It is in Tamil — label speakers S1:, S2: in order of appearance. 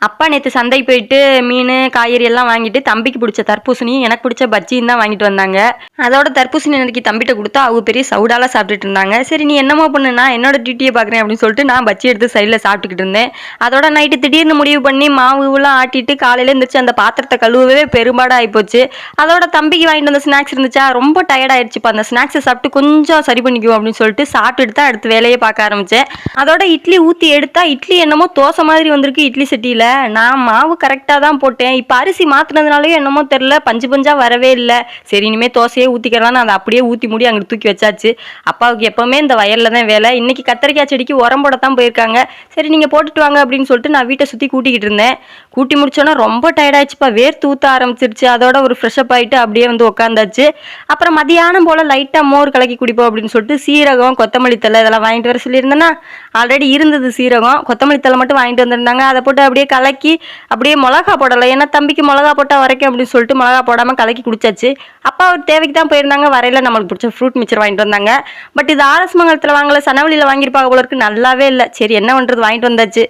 S1: அப்பா நேற்று சந்தை போயிட்டு மீன் காய்கறி எல்லாம் வாங்கிட்டு தம்பிக்கு பிடிச்ச தர்பூசணி எனக்கு பிடிச்ச பஜ்ஜியும் தான் வாங்கிட்டு வந்தாங்க. அதோட தர்பூசணி எனக்கு தம்பிட்ட கொடுத்தா அவங்க பெரிய சவுடால சாப்பிட்டுட்டு இருந்தாங்க. சரி நீ என்னமோ பண்ணுனா என்னோட டியூட்டியை பார்க்குறேன் அப்படின்னு சொல்லிட்டு நான் பஜ்ஜி எடுத்து சைடில் சாப்பிட்டுக்கிட்டு இருந்தேன். அதோட நைட்டு திடீர்னு முடிவு பண்ணி மாவுலாம் ஆட்டிட்டு காலையில் இருந்துச்சு அந்த பாத்திரத்தை கழுவவே பெரும்பாடாக ஆகிப்போச்சு. அதோட தம்பிக்கு வாங்கிட்டு வந்த ஸ்நாக்ஸ் இருந்துச்சா ரொம்ப டயர்ட் ஆயிடுச்சுப்பா, அந்த ஸ்நாக்ஸை சாப்பிட்டு கொஞ்சம் சரி பண்ணிக்குவோம் அப்படின்னு சொல்லிட்டு சாப்பிட்டுட்டு தான் அடுத்து வேலையை பார்க்க ஆரம்பித்தேன். அதோட இட்லி ஊற்றி எடுத்தா இட்லி என்னமோ தோசை மாதிரி வந்திருக்கு இட்லி சட்டியில். நான் மாவு கரெக்டாக தான் போட்டேன். இப்போ அரிசி மாற்றினதுனாலே என்னமோ தெரில பஞ்சு பஞ்சாக வரவே இல்லை. சரி இனிமேல் தோசையே ஊற்றிக்கலான்னு அதை அப்படியே ஊற்றி மூடி அங்கே தூக்கி வச்சாச்சு. அப்பாவுக்கு எப்போவுமே இந்த வயலில் தான் வேலை. இன்றைக்கி கத்திரிக்காய் செடிக்கு உரம் போட தான் போயிருக்காங்க. சரி நீங்கள் போட்டுட்டு வாங்க அப்படின்னு சொல்லிட்டு நான் வீட்டை சுற்றி கூட்டிக்கிட்டு இருந்தேன். கூட்டி முடிச்சோன்னா ரொம்ப டயர்டாயிடுச்சுப்பா, வேர்த்து ஊற்ற ஆரம்பிச்சிருச்சு. அதோட ஒரு ஃப்ரெஷ்அப் ஆகிட்டு அப்படியே வந்து உட்காந்தாச்சு. அப்புறம் மதியானம் போல் லைட்டாக மோர் கலக்கி குடிப்போம் அப்படின்னு சொல்லிட்டு சீரகம் கொத்தமல்லி தழை இதெல்லாம் வாங்கிட்டு வர சொல்லியிருந்தேன்னா ஆல்ரெடி இருந்தது சீரகம் கொத்தமல்லி தழை மட்டும் வாங்கிட்டு வந்திருந்தாங்க. அதை போட்டு அப்படியே கலக்கி அப்படியே மிளகா போடலை, ஏன்னா தம்பிக்கு மிளகா போட்டால் வரைக்கும் அப்படின்னு சொல்லிட்டு மிளகா போடாமல் கலக்கி குடிச்சாச்சு. அப்பா ஒரு தேவைக்கு தான் போயிருந்தாங்க, வரையில நம்மளுக்கு பிடிச்ச ஃப்ரூட் மிக்சர் வாங்கிட்டு வந்தாங்க. பட் இது ஆர்எஸ் மங்கலத்தில் வாங்கல, சனவெளியில் வாங்கியிருப்பாங்க போல இருக்கு, நல்லாவே இல்லை. சரி என்ன பண்ணுறது வாங்கிட்டு வந்தாச்சு.